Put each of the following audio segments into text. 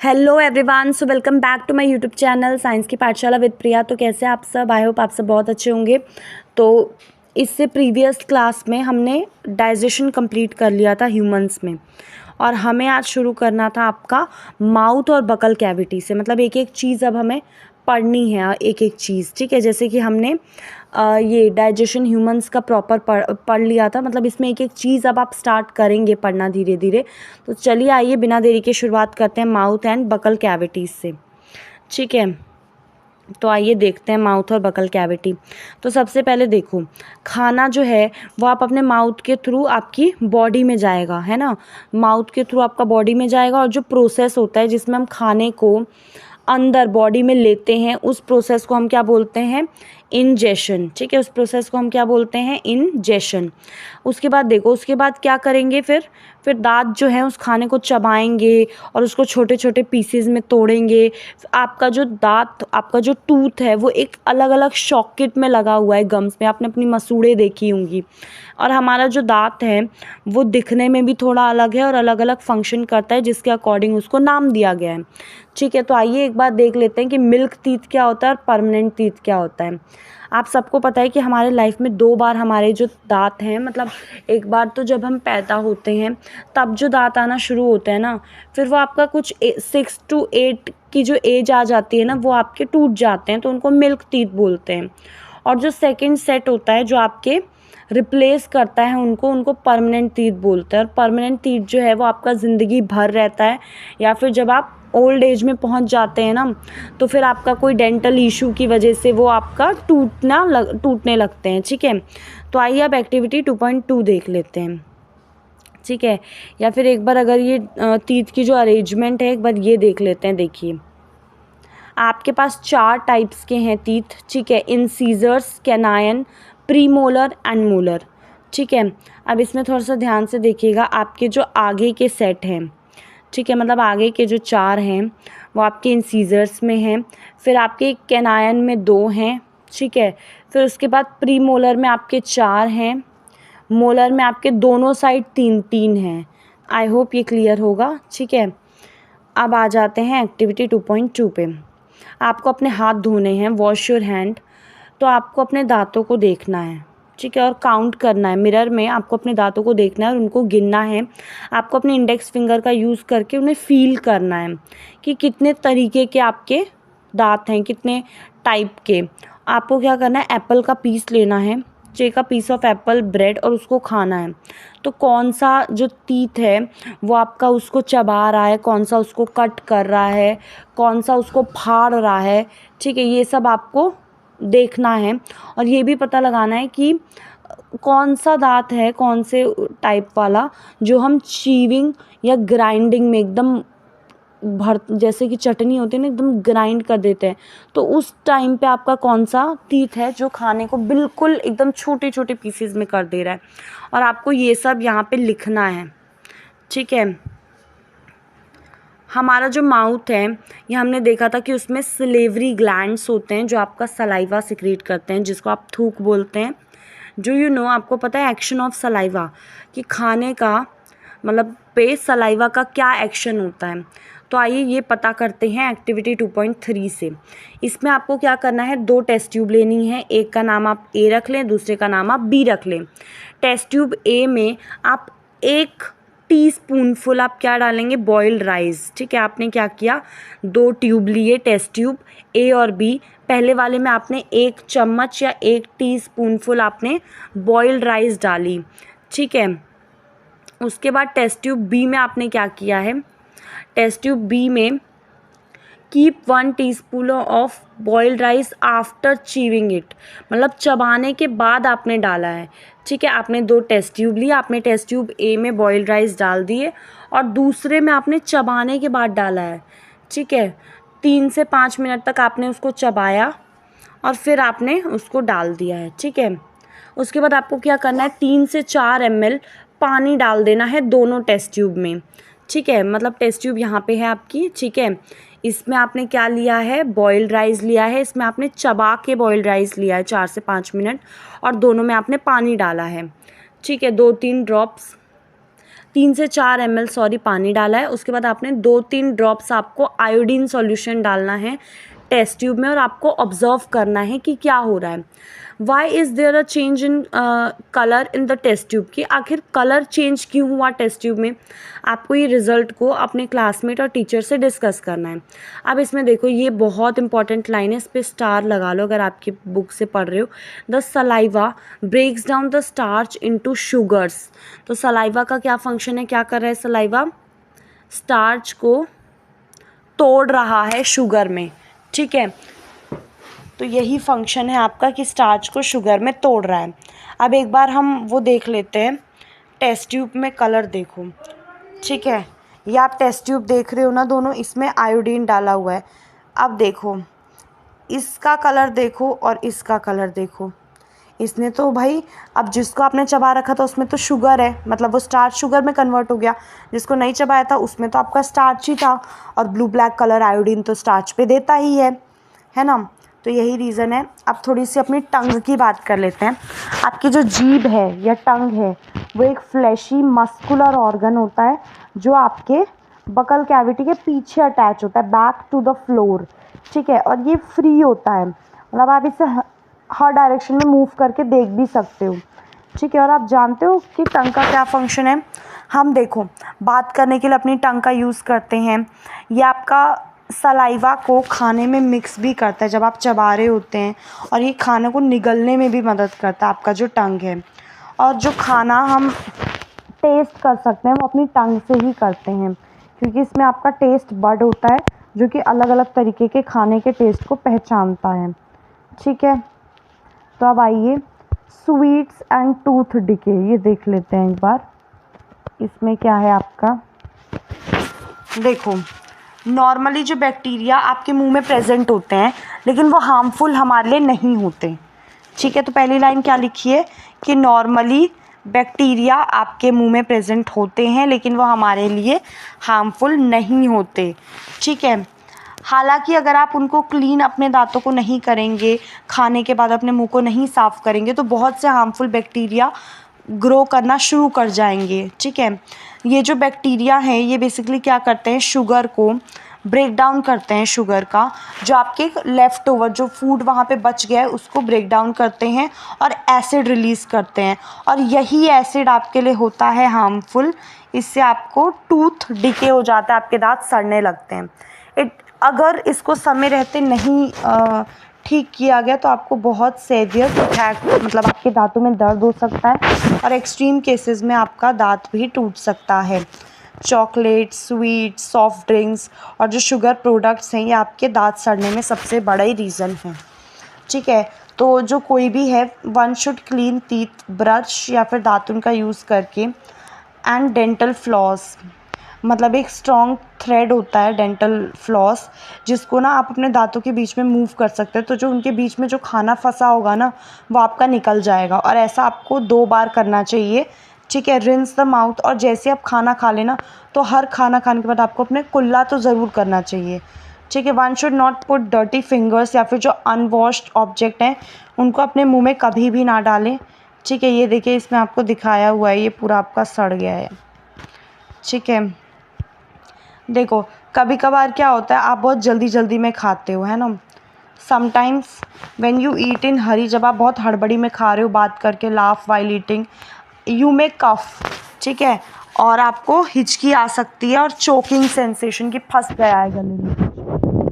Hello everyone, so welcome back to my YouTube channel science की पाठशाला with प्रिया। तो कैसे आप सब? आई होप आप सब बहुत अच्छे होंगे। तो इससे प्रीवियस क्लास में हमने डाइजेशन कंप्लीट कर लिया था ह्यूमंस में, और हमें आज शुरू करना था आपका माउथ और बकल कैविटी से। मतलब एक एक चीज़ अब हमें पढ़नी है, एक एक चीज़, ठीक है। जैसे कि हमने ये डाइजेशन ह्यूमंस का प्रॉपर पढ़ लिया था, मतलब इसमें एक एक चीज़ अब आप स्टार्ट करेंगे पढ़ना धीरे धीरे। तो चलिए आइए बिना देरी के शुरुआत करते हैं माउथ एंड बकल कैविटीज़ से, ठीक है। तो आइए देखते हैं माउथ और बकल कैविटी। तो सबसे पहले देखो, खाना जो है वो आप अपने माउथ के थ्रू आपकी बॉडी में जाएगा, है ना। माउथ के थ्रू आपका बॉडी में जाएगा, और जो प्रोसेस होता है जिसमें हम खाने को अंदर बॉडी में लेते हैं उस प्रोसेस को हम क्या बोलते हैं? इंजेशन, ठीक है। उस प्रोसेस को हम क्या बोलते हैं? इंजेशन। उसके बाद देखो, उसके बाद क्या करेंगे? फिर दांत जो है उस खाने को चबाएंगे और उसको छोटे छोटे पीसेस में तोड़ेंगे। आपका जो दांत, आपका जो टूथ है वो एक अलग अलग सॉकेट में लगा हुआ है, गम्स में। आपने अपनी मसूड़ें देखी होंगी। और हमारा जो दांत है वो दिखने में भी थोड़ा अलग है और अलग अलग फंक्शन करता है, जिसके अकॉर्डिंग उसको नाम दिया गया है, ठीक है। तो आइए एक बार देख लेते हैं कि मिल्क टीथ क्या होता है और परमानेंट टीथ क्या होता है। आप सबको पता है कि हमारे लाइफ में दो बार हमारे जो दांत हैं, मतलब एक बार तो जब हम पैदा होते हैं तब जो दांत आना शुरू होते हैं ना, फिर वो आपका कुछ 6 to 8 की जो एज आ जाती है ना, वो आपके टूट जाते हैं, तो उनको मिल्क टीथ बोलते हैं। और जो सेकंड सेट होता है जो आपके रिप्लेस करता है उनको परमानेंट टीथ बोलते हैं। और परमानेंट टीथ जो है वो आपका ज़िंदगी भर रहता है, या फिर जब आप ओल्ड एज में पहुंच जाते हैं ना, तो फिर आपका कोई डेंटल इशू की वजह से वो आपका टूटने लगते हैं, ठीक है। तो आइए अब एक्टिविटी 2.2 देख लेते हैं, ठीक है। या फिर एक बार अगर ये टीथ की जो अरेंजमेंट है एक बार ये देख लेते हैं। देखिए, आपके पास 4 टाइप्स के हैं टीथ, ठीक है। Incisors, canine, premolar and molar, ठीक है। अब इसमें थोड़ा सा ध्यान से देखिएगा, आपके जो आगे के सेट हैं, ठीक है, मतलब आगे के जो 4 हैं वो आपके इंसीजर्स में हैं। फिर आपके कैनाइन में 2 हैं, ठीक है। फिर उसके बाद प्रीमोलर में आपके 4 हैं, मोलर में आपके दोनों साइड 3 हैं। आई होप ये क्लियर होगा, ठीक है। अब आ जाते हैं एक्टिविटी 2.2 पे। आपको अपने हाथ धोने हैं, वॉश योर हैंड। तो आपको अपने दांतों को देखना है, ठीक है, और काउंट करना है। मिरर में आपको अपने दांतों को देखना है और उनको गिनना है। आपको अपने इंडेक्स फिंगर का यूज़ करके उन्हें फील करना है कि कितने तरीके के आपके दांत हैं, कितने टाइप के। आपको क्या करना है? एप्पल का पीस लेना है, take a piece of apple bread, और उसको खाना है। तो कौन सा जो टीथ है वो आपका उसको चबा रहा है, कौन सा उसको कट कर रहा है, कौन सा उसको फाड़ रहा है, ठीक है। ये सब आपको देखना है, और ये भी पता लगाना है कि कौन सा दांत है, कौन से टाइप वाला, जो हम चीविंग या ग्राइंडिंग में एकदम जैसे कि चटनी होती है ना, एकदम ग्राइंड कर देते हैं, तो उस टाइम पे आपका कौन सा टीथ है जो खाने को बिल्कुल एकदम छोटे छोटे पीसेस में कर दे रहा है। और आपको ये सब यहाँ पे लिखना है, ठीक है। हमारा जो माउथ है, ये हमने देखा था कि उसमें सलेवरी ग्लैंड्स होते हैं जो आपका सलाइवा सिक्रीट करते हैं, जिसको आप थूक बोलते हैं। जो आपको पता है एक्शन ऑफ सलाइवा, कि खाने का मतलब पे सलाइवा का क्या एक्शन होता है। तो आइए ये पता करते हैं एक्टिविटी 2.3 से। इसमें आपको क्या करना है? 2 टेस्ट ट्यूब लेनी है, एक का नाम आप ए रख लें, दूसरे का नाम आप बी रख लें। टेस्ट ट्यूब ए में आप 1 टीस्पूनफुल आप क्या डालेंगे? बॉइल्ड राइस, ठीक है। आपने क्या किया? 2 ट्यूब लिए, टेस्ट ट्यूब ए और बी। पहले वाले में आपने 1 चम्मच या 1 टीस्पूनफुल आपने बॉइल्ड राइस डाली, ठीक है। उसके बाद टेस्ट ट्यूब बी में आपने क्या किया है? टेस्ट ट्यूब बी में keep 1 teaspoon of boiled rice after chewing it, मतलब चबाने के बाद आपने डाला है, ठीक है। आपने 2 टेस्ट ट्यूब लिया, आपने टेस्ट ट्यूब ए में बॉइल्ड राइस डाल दिए और दूसरे में आपने चबाने के बाद डाला है, ठीक है। 3 से 5 मिनट तक आपने उसको चबाया और फिर आपने उसको डाल दिया है, ठीक है। उसके बाद आपको क्या करना है? 3 से 4 ml पानी डाल देना है दोनों टेस्ट ट्यूब में, ठीक है। मतलब टेस्ट ट्यूब यहाँ पे है आपकी, ठीक है। इसमें आपने क्या लिया है? बॉइल्ड राइस लिया है। इसमें आपने चबा के बॉइल्ड राइस लिया है 4 से 5 मिनट, और दोनों में आपने पानी डाला है, ठीक है, 2-3 ड्रॉप्स। 3 से 4 ml पानी डाला है। उसके बाद आपने 2-3 ड्रॉप्स आपको आयोडीन सॉल्यूशन डालना है टेस्ट ट्यूब में और आपको ऑब्जर्व करना है कि क्या हो रहा है। Why is there a change in colour in the test tube, कि आखिर कलर चेंज क्यों हुआ टेस्ट ट्यूब में, आपको ये रिज़ल्ट को अपने क्लासमेट और टीचर से डिस्कस करना है। अब इसमें देखो ये बहुत इंपॉर्टेंट लाइन है, इस पर स्टार लगा लो अगर आपकी बुक से पढ़ रहे हो। The saliva breaks down the starch into sugars. तो सलाइवा का क्या फंक्शन है, क्या कर रहा है सलाइवा, स्टार्च को तोड़ रहा है शुगर में, ठीक है। तो यही फंक्शन है आपका कि स्टार्च को शुगर में तोड़ रहा है। अब एक बार हम वो देख लेते हैं, टेस्ट ट्यूब में कलर देखो, ठीक है। ये आप टेस्ट ट्यूब देख रहे हो ना दोनों, इसमें आयोडीन डाला हुआ है। अब देखो इसका कलर देखो और इसका कलर देखो, इसने तो भाई, अब जिसको आपने चबा रखा था उसमें तो शुगर है, मतलब वो स्टार्च शुगर में कन्वर्ट हो गया। जिसको नहीं चबाया था उसमें तो आपका स्टार्च ही था, और ब्लू ब्लैक कलर आयोडीन तो स्टार्च पे देता ही है ना। तो यही रीज़न है। अब थोड़ी सी अपनी टंग की बात कर लेते हैं। आपकी जो जीभ है या टंग है वो एक फ्लैशी मस्कुलर ऑर्गन होता है जो आपके बकल कैविटी के पीछे अटैच होता है, बैक टू द फ्लोर, ठीक है। और ये फ्री होता है, मतलब आप इसे हर डायरेक्शन में मूव करके देख भी सकते हो, ठीक है। और आप जानते हो कि टंग का क्या फंक्शन है। हम देखो बात करने के लिए अपनी टंग का यूज़ करते हैं। ये आपका सलाइवा को खाने में मिक्स भी करता है जब आप चबा रहे होते हैं, और ये खाने को निगलने में भी मदद करता है आपका जो टंग है। और जो खाना हम टेस्ट कर सकते हैं वो अपनी टंग से ही करते हैं, क्योंकि इसमें आपका टेस्ट बड होता है जो कि अलग अलग तरीके के खाने के टेस्ट को पहचानता है, ठीक है। तो अब आइए स्वीट्स एंड टूथ डिके, ये देख लेते हैं एक बार। इसमें क्या है आपका, देखो नॉर्मली जो बैक्टीरिया आपके मुंह में प्रेजेंट होते हैं लेकिन वो हार्मफुल हमारे लिए नहीं होते, ठीक है। तो पहली लाइन क्या लिखी है कि नॉर्मली बैक्टीरिया आपके मुंह में प्रेजेंट होते हैं लेकिन वो हमारे लिए हार्मफुल नहीं होते, ठीक है। हालांकि अगर आप उनको क्लीन अपने दांतों को नहीं करेंगे, खाने के बाद अपने मुंह को नहीं साफ़ करेंगे, तो बहुत से हार्मफुल बैक्टीरिया ग्रो करना शुरू कर जाएंगे, ठीक है। ये जो बैक्टीरिया हैं ये बेसिकली क्या करते हैं, शुगर को ब्रेक डाउन करते हैं, शुगर का जो आपके लेफ़्ट ओवर जो फूड वहाँ पे बच गया है उसको ब्रेक डाउन करते हैं और एसिड रिलीज़ करते हैं, और यही एसिड आपके लिए होता है हार्मफुल। इससे आपको टूथ डिके हो जाता है, आपके दांत सड़ने लगते हैं। अगर इसको समय रहते नहीं ठीक किया गया तो आपको बहुत सेवियर इफेक्ट, मतलब आपके दांतों में दर्द हो सकता है और एक्सट्रीम केसेस में आपका दांत भी टूट सकता है। चॉकलेट, स्वीट, सॉफ्ट ड्रिंक्स और जो शुगर प्रोडक्ट्स हैं ये आपके दांत सड़ने में सबसे बड़ा ही रीज़न है, ठीक है। तो जो कोई भी है, one should clean teeth brush या फिर दातुन का यूज़ करके, एंड डेंटल फ्लॉस, मतलब एक स्ट्रॉन्ग थ्रेड होता है डेंटल फ्लॉस जिसको ना आप अपने दांतों के बीच में मूव कर सकते हैं, तो जो उनके बीच में जो खाना फंसा होगा ना वो आपका निकल जाएगा, और ऐसा आपको 2 बार करना चाहिए, ठीक है। रिंस द माउथ, और जैसे आप खाना खा लेना तो हर खाना खाने के बाद आपको अपने कुल्ला तो ज़रूर करना चाहिए, ठीक है। One should not put dirty fingers, या फिर जो अनवॉश्ड ऑब्जेक्ट हैं उनको अपने मुँह में कभी भी ना डालें, ठीक है। ये देखिए इसमें आपको दिखाया हुआ है, ये पूरा आपका सड़ गया है, ठीक है। देखो कभी कभार क्या होता है, आप बहुत जल्दी जल्दी में खाते हो, है ना। समटाइम्स व्हेन यू ईट इन हरी, जब आप बहुत हड़बड़ी में खा रहे हो बात करके, laugh while eating, you may cough, ठीक है। और आपको हिचकी आ सकती है और चोकिंग सेंसेशन की फंस गया है गले में,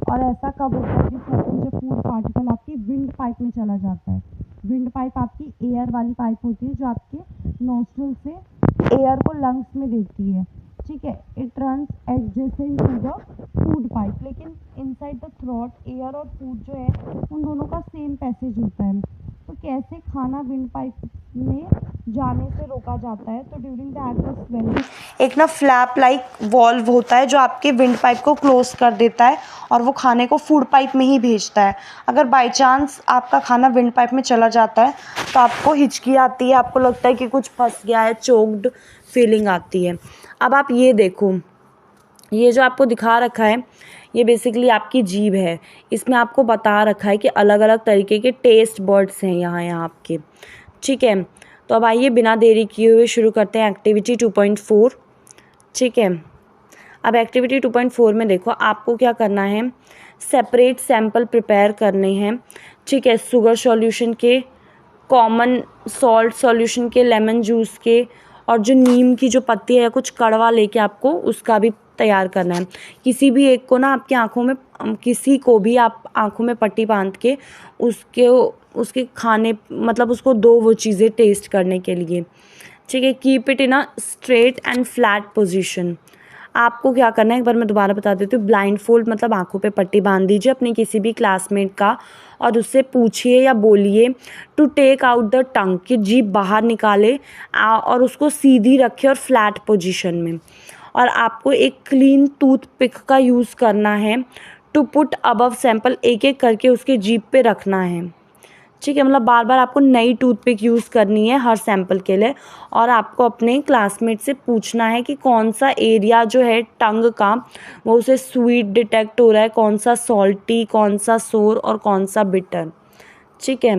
और ऐसा कब होता है जब फूड पार्टिकल आपकी विंड पाइप में चला जाता है। विंड पाइप आपकी एयर वाली पाइप होती है जो आपके नोस्ट्रल से एयर को लंग्स में देती है, ठीक है। It runs adjacent to the food pipe, लेकिन इनसाइड द थ्रोट एयर और फूड जो है उन दोनों का सेम पैसेज होता है। तो कैसे खाना विंड पाइप में जाने से रोका जाता है, तो during the act of swelling एक ना फ्लैप लाइक वॉल्व होता है जो आपके विंड पाइप को क्लोज कर देता है और वो खाने को फूड पाइप में ही भेजता है। अगर बाय चांस आपका खाना विंड पाइप में चला जाता है तो आपको हिचकी आती है, आपको लगता है कि कुछ फंस गया है, चोक्ड फीलिंग आती है। अब आप ये देखो, ये जो आपको दिखा रखा है ये बेसिकली आपकी जीभ है, इसमें आपको बता रखा है कि अलग अलग तरीके के टेस्ट बर्ड्स हैं यहाँ आपके, ठीक है। तो अब आइए बिना देरी किए हुए शुरू करते हैं एक्टिविटी 2.4। ठीक है। अब एक्टिविटी 2.4 में देखो आपको क्या करना है, सेपरेट सैंपल प्रिपेयर करने हैं। ठीक है, शुगर सॉल्यूशन के, कॉमन सॉल्ट सॉल्यूशन के, लेमन जूस के, और जो नीम की जो पत्ती है कुछ कड़वा लेके आपको उसका भी तैयार करना है। किसी भी एक को ना आपकी आँखों में, किसी को भी आप आँखों में पट्टी बांध के उसके खाने, मतलब उसको दो वो चीज़ें टेस्ट करने के लिए। ठीक है, keep it in a straight and flat position. आपको क्या करना है, एक बार मैं दोबारा बता देती हूँ। ब्लाइंड फोल्ड मतलब आंखों पे पट्टी बांध दीजिए अपने किसी भी क्लासमेट का, और उससे पूछिए या बोलिए to take out the tongue, कि जीभ बाहर निकाले और उसको सीधी रखे और फ्लैट पोजीशन में। और आपको एक क्लीन टूथपिक का यूज़ करना है टू पुट अबव सैंपल, एक एक करके उसके जीभ पे रखना है। ठीक है, मतलब बार बार आपको नई टूथपिक यूज़ करनी है हर सैंपल के लिए। और आपको अपने क्लासमेट से पूछना है कि कौन सा एरिया जो है टंग का वो उसे स्वीट डिटेक्ट हो रहा है, कौन सा सॉल्टी, कौन सा सोर और कौन सा बिटर। ठीक है,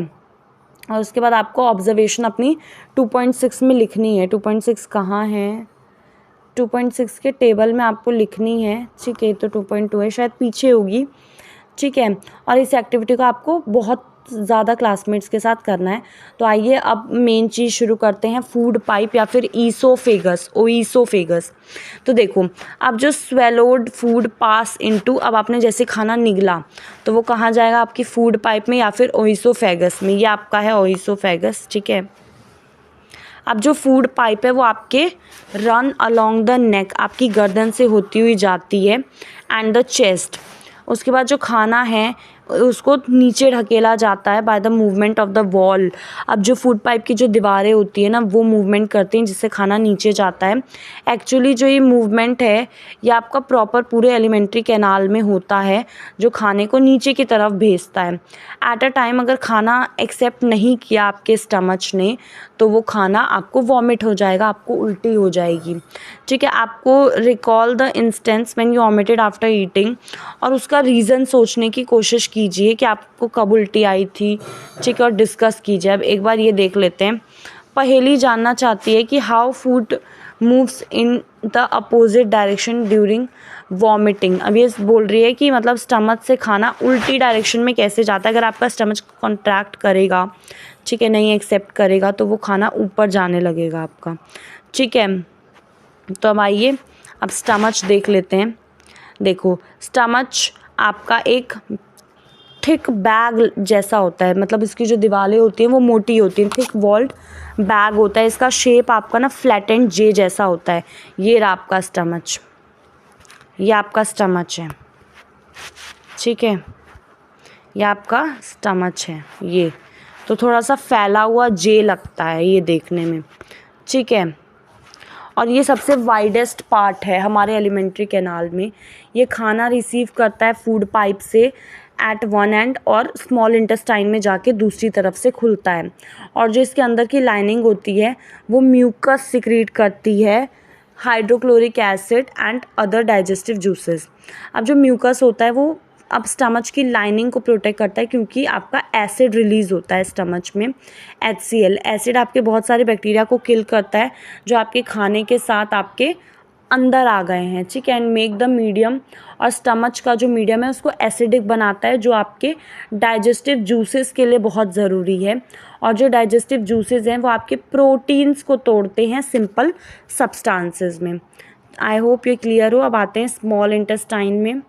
और उसके बाद आपको ऑब्जर्वेशन अपनी 2.6 में लिखनी है। 2.6 कहाँ है, 2.6 के टेबल में आपको लिखनी है। ठीक है, तो 2.2 है, शायद पीछे होगी। ठीक है, और इस एक्टिविटी को आपको बहुत ज़्यादा क्लासमेट्स के साथ करना है। तो आइए अब मेन चीज़ शुरू करते हैं, फूड पाइप या फिर ईसोफेगस, ओईसोफेगस। तो देखो, अब जो स्वेलोड फूड पास इनटू, अब आपने जैसे खाना निगला तो वो कहाँ जाएगा, आपकी फूड पाइप में या फिर ओईसोफेगस में। ये आपका है ओईसोफेगस। ठीक है, अब जो फूड पाइप है वो आपके रन अलोंग द नेक, आपकी गर्दन से होती हुई जाती है, एंड द चेस्ट। उसके बाद जो खाना है उसको नीचे ढकेला जाता है by the movement of the wall. अब जो फूड पाइप की जो दीवारें होती है ना वो मूवमेंट करती हैं जिससे खाना नीचे जाता है। एक्चुअली जो ये मूवमेंट है ये आपका प्रॉपर पूरे एलिमेंट्री कैनाल में होता है जो खाने को नीचे की तरफ भेजता है। एट अ टाइम अगर खाना एक्सेप्ट नहीं किया आपके स्टमच ने तो वो खाना आपको वॉमिट हो जाएगा, आपको उल्टी हो जाएगी। ठीक है, आपको recall the instance when you vomited after eating, और उसका रीज़न सोचने की कोशिश कीजिए कि आपको कब उल्टी आई थी। ठीक है, और डिस्कस कीजिए। अब एक बार ये देख लेते हैं। पहेली जानना चाहती है कि how food moves in the opposite direction during vomiting. अब ये बोल रही है कि मतलब स्टमच से खाना उल्टी डायरेक्शन में कैसे जाता है। अगर आपका स्टमच कॉन्ट्रैक्ट करेगा, ठीक है, नहीं एक्सेप्ट करेगा तो वो खाना ऊपर जाने लगेगा आपका। ठीक है, तो अब आइए अब स्टमच देख लेते हैं। देखो, स्टमच आपका एक थिक बैग जैसा होता है, मतलब इसकी जो दीवारें होती हैं वो मोटी होती हैं, थिक वॉल्ड बैग होता है। इसका शेप आपका ना फ्लैट एंड जे जैसा होता है। ये रहा आपका स्टमच, ये आपका स्टमच है। ठीक है, ये आपका स्टमच है। ये तो थोड़ा सा फैला हुआ जे लगता है ये देखने में। ठीक है, और ये सबसे वाइडेस्ट पार्ट है हमारे एलिमेंट्री कैनाल में। ये खाना रिसीव करता है फूड पाइप से एट वन एंड और स्मॉल इंटेस्टाइन में जाके दूसरी तरफ से खुलता है। और जो इसके अंदर की लाइनिंग होती है वो म्यूकस सिक्रीट करती है, hydrochloric acid and other digestive juices. अब जो म्यूकस होता है वो अब स्टमच की लाइनिंग को प्रोटेक्ट करता है क्योंकि आपका एसिड रिलीज़ होता है स्टमच में, HCl। एसिड आपके बहुत सारे बैक्टीरिया को किल करता है जो आपके खाने के साथ आपके अंदर आ गए हैं। ठीक है, एंड मेक द मीडियम, और स्टमच का जो मीडियम है उसको एसिडिक बनाता है जो आपके डाइजेस्टिव जूसेस के लिए बहुत ज़रूरी है। और जो डाइजेस्टिव जूसेस हैं वो आपके प्रोटीन्स को तोड़ते हैं सिंपल सब्सटेंसेस में। आई होप ये क्लियर हो। अब आते हैं स्मॉल इंटेस्टाइन में।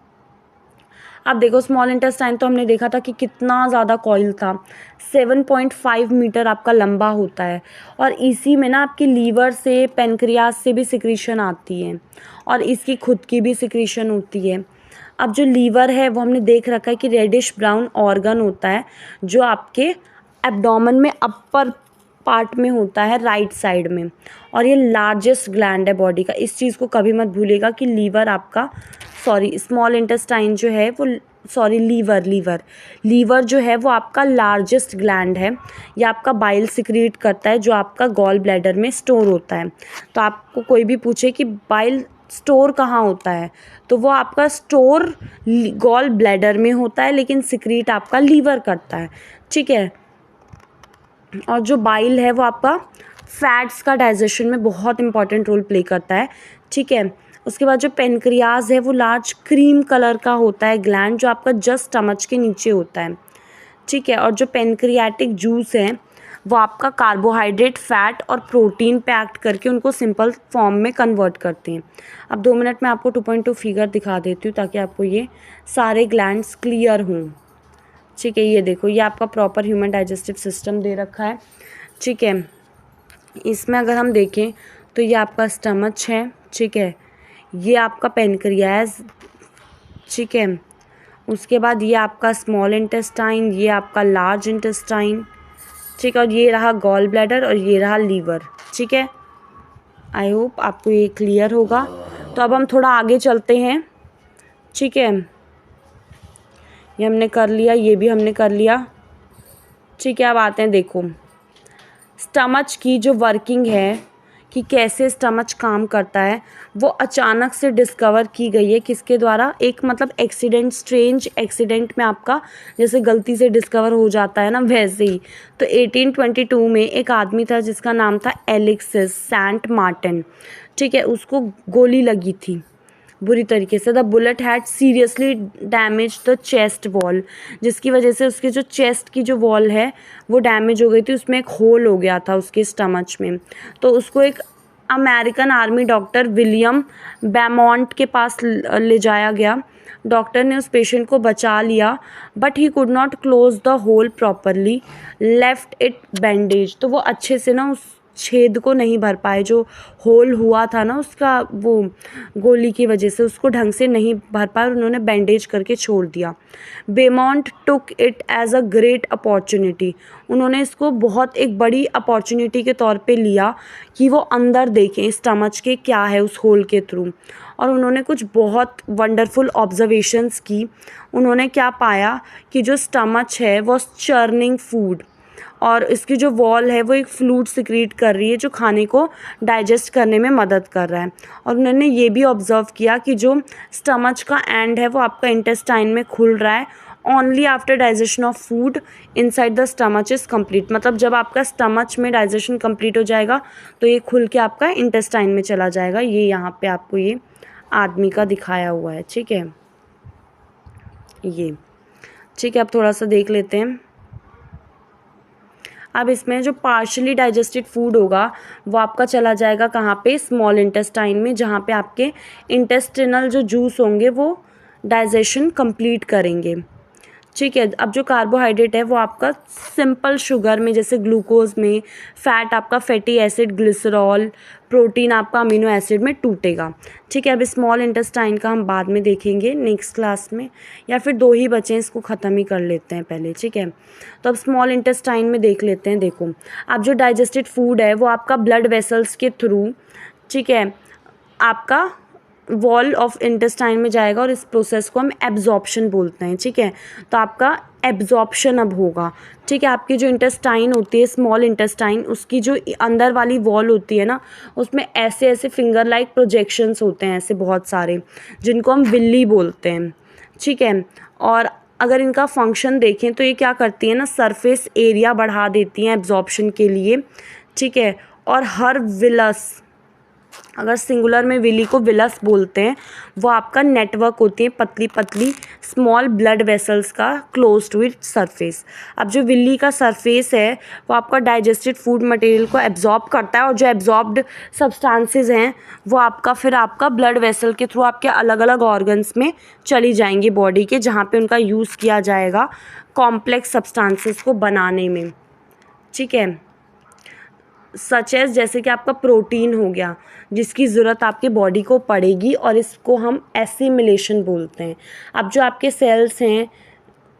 अब देखो, स्मॉल इंटेस्टाइन तो हमने देखा था कि कितना ज़्यादा कॉइल था, 7.5 मीटर आपका लंबा होता है। और इसी में ना आपकी लीवर से, पेनक्रियास से भी सिक्रीशन आती है और इसकी खुद की भी सिक्रीशन होती है। अब जो लीवर है वो हमने देख रखा है कि रेडिश ब्राउन ऑर्गन होता है जो आपके एब्डोमेन में अपर पार्ट में होता है, राइट साइड में, और ये लार्जेस्ट ग्लैंड है बॉडी का। इस चीज़ को कभी मत भूलिएगा कि लीवर आपका, सॉरी, स्मॉल इंटेस्टाइन जो है वो, सॉरी, लीवर जो है वो आपका लार्जेस्ट ग्लैंड है। ये आपका बाइल सिक्रीट करता है जो आपका गॉल ब्लैडर में स्टोर होता है। तो आपको कोई भी पूछे कि बाइल स्टोर कहाँ होता है तो वो आपका स्टोर गॉल ब्लैडर में होता है, लेकिन सिक्रीट आपका लीवर करता है। ठीक है, और जो बाइल है वो आपका फैट्स का डाइजेशन में बहुत इंपॉर्टेंट रोल प्ले करता है। ठीक है। उसके बाद जो पेनक्रियाज है वो लार्ज क्रीम कलर का होता है ग्लैंड, जो आपका जस्ट स्टमच के नीचे होता है, ठीक है। और जो पेनक्रियाटिक जूस है वो आपका कार्बोहाइड्रेट, फैट और प्रोटीन पे एक्ट करके उनको सिंपल फॉर्म में कन्वर्ट करते हैं। अब 2 मिनट में आपको 2.2 फिगर दिखा देती हूँ ताकि आपको ये सारे ग्लैंड्स क्लियर हों, ठीक है। ये देखो, ये आपका प्रॉपर ह्यूमन डाइजेस्टिव सिस्टम दे रखा है, ठीक है। इसमें अगर हम देखें तो ये आपका स्टमच है, ठीक है। ये आपका पेनक्रियाज, ठीक है। उसके बाद ये आपका स्मॉल इंटेस्टाइन, ये आपका लार्ज इंटेस्टाइन, ठीक है। और ये रहा गॉल ब्लैडर और ये रहा लीवर, ठीक है। आई होप आपको ये क्लियर होगा। तो अब हम थोड़ा आगे चलते हैं, ठीक है। ये हमने कर लिया, ये भी हमने कर लिया, ठीक है। अब आते हैं, देखो स्टमच की जो वर्किंग है कि कैसे स्टमच काम करता है वो अचानक से डिस्कवर की गई है। किसके द्वारा? एक मतलब एक्सीडेंट, स्ट्रेंज एक्सीडेंट में आपका जैसे गलती से डिस्कवर हो जाता है ना, वैसे ही। तो 1822 में एक आदमी था जिसका नाम था एलेक्सिस सेंट मार्टिन, ठीक है। उसको गोली लगी थी बुरी तरीके से। The bullet had seriously damage the chest wall, जिसकी वजह से उसके जो चेस्ट की जो वॉल है वो डैमेज हो गई थी, उसमें एक होल हो गया था उसके स्टमच में। तो उसको एक अमेरिकन आर्मी डॉक्टर विलियम बेमॉन्ट के पास ले जाया गया। डॉक्टर ने उस पेशेंट को बचा लिया, but he could not close the hole properly, left it bandage. तो वो अच्छे से ना उस छेद को नहीं भर पाए, जो होल हुआ था ना उसका, वो गोली की वजह से उसको ढंग से नहीं भर पाए, उन्होंने बैंडेज करके छोड़ दिया। Beaumont took it as a great opportunity, उन्होंने इसको बहुत एक बड़ी अपॉर्चुनिटी के तौर पे लिया कि वो अंदर देखें स्टमच के क्या है उस होल के थ्रू। और उन्होंने कुछ बहुत वंडरफुल ऑब्जर्वेशंस की। उन्होंने क्या पाया कि जो स्टमच है वो चर्निंग फूड, और इसकी जो वॉल है वो एक फ्लूइड सिक्रीट कर रही है जो खाने को डाइजेस्ट करने में मदद कर रहा है। और उन्होंने ये भी ऑब्जर्व किया कि जो स्टमच का एंड है वो आपका इंटेस्टाइन में खुल रहा है only after digestion of food inside the stomach is complete. मतलब जब आपका स्टमच में डाइजेशन कंप्लीट हो जाएगा तो ये खुल के आपका इंटेस्टाइन में चला जाएगा। ये यहाँ पे आपको ये आदमी का दिखाया हुआ है, ठीक है। ये ठीक है, अब थोड़ा सा देख लेते हैं। अब इसमें जो पार्शली डाइजेस्टेड फूड होगा वो आपका चला जाएगा कहाँ पे? स्मॉल इंटेस्टाइन में, जहाँ पे आपके इंटेस्टिनल जो जूस होंगे वो डाइजेशन कंप्लीट करेंगे, ठीक है। अब जो कार्बोहाइड्रेट है वो आपका सिंपल शुगर में, जैसे ग्लूकोज में, फैट आपका फैटी एसिड, ग्लिसरॉल, प्रोटीन आपका अमीनो एसिड में टूटेगा, ठीक है। अब स्मॉल इंटेस्टाइन का हम बाद में देखेंगे नेक्स्ट क्लास में, या फिर 2 ही बचे, इसको ख़त्म ही कर लेते हैं पहले, ठीक है। तो अब स्मॉल इंटेस्टाइन में देख लेते हैं। देखो, अब जो डाइजेस्टेड फूड है वो आपका ब्लड वेसल्स के थ्रू, ठीक है, आपका वॉल ऑफ इंटेस्टाइन में जाएगा और इस प्रोसेस को हम एब्जॉर्प्शन बोलते हैं, ठीक है। तो आपका एब्जॉर्प्शन अब होगा, ठीक है। आपकी जो इंटेस्टाइन होती है स्मॉल इंटेस्टाइन, उसकी जो अंदर वाली वॉल होती है ना, उसमें ऐसे ऐसे फिंगर लाइक प्रोजेक्शंस होते हैं, ऐसे बहुत सारे, जिनको हम विल्ली बोलते हैं, ठीक है। और अगर इनका फंक्शन देखें तो ये क्या करती है ना, सरफेस एरिया बढ़ा देती हैं एब्जॉर्प्शन के लिए, ठीक है। और हर विलस, अगर सिंगुलर में विली को विलस बोलते हैं, वो आपका नेटवर्क होती है पतली पतली स्मॉल ब्लड वेसल्स का क्लोज टू इट सरफेस। अब जो विली का सरफेस है वो आपका डाइजेस्टेड फूड मटेरियल को एब्जॉर्ब करता है, और जो एब्जॉर्ब्ड सब्सटेंसेस हैं वो आपका फिर आपका ब्लड वेसल के थ्रू आपके अलग अलग ऑर्गन्स में चली जाएंगी बॉडी के, जहाँ पे उनका यूज़ किया जाएगा कॉम्प्लेक्स सब्सटेंसेस को बनाने में, ठीक है। सच एज जैसे कि आपका प्रोटीन हो गया, जिसकी ज़रूरत आपके बॉडी को पड़ेगी, और इसको हम एसिमिलेशन बोलते हैं। अब जो आपके सेल्स हैं,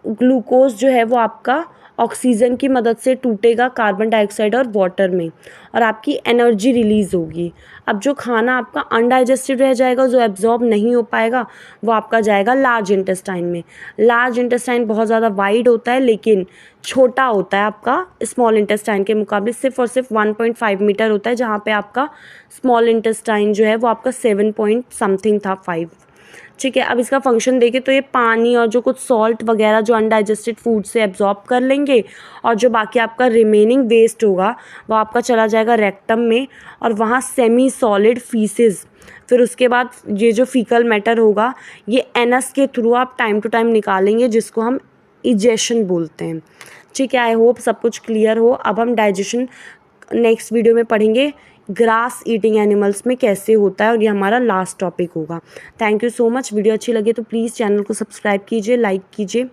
ग्लूकोज जो है वो आपका ऑक्सीजन की मदद से टूटेगा कार्बन डाइऑक्साइड और वाटर में, और आपकी एनर्जी रिलीज़ होगी। अब जो खाना आपका अनडाइजेस्टेड रह जाएगा, जो एब्जॉर्ब नहीं हो पाएगा, वो आपका जाएगा लार्ज इंटेस्टाइन में। लार्ज इंटेस्टाइन बहुत ज़्यादा वाइड होता है लेकिन छोटा होता है आपका स्मॉल इंटेस्टाइन के मुकाबले, सिर्फ और सिर्फ 1.5 मीटर होता है, जहाँ पे आपका स्मॉल इंटेस्टाइन जो है वो आपका 7 पॉइंट समथिंग था 5, ठीक है। अब इसका फंक्शन देखें तो ये पानी और जो कुछ सॉल्ट वगैरह जो अनडाइजेस्टेड फूड से एब्जॉर्ब कर लेंगे, और जो बाकी आपका रिमेनिंग वेस्ट होगा वो आपका चला जाएगा रेक्टम में, और वहाँ सेमी सॉलिड फीसेस, फिर उसके बाद ये जो फीकल मैटर होगा ये एनस के थ्रू आप टाइम टू टाइम निकालेंगे, जिसको हम इजेशन बोलते हैं। ठीक है, आई होप सब कुछ क्लियर हो। अब हम डाइजेशन नेक्स्ट वीडियो में पढ़ेंगे ग्रास ईटिंग एनिमल्स में कैसे होता है, और ये हमारा लास्ट टॉपिक होगा। Thank you so much. Video अच्छी लगे तो प्लीज़ चैनल को सब्सक्राइब कीजिए, लाइक कीजिए।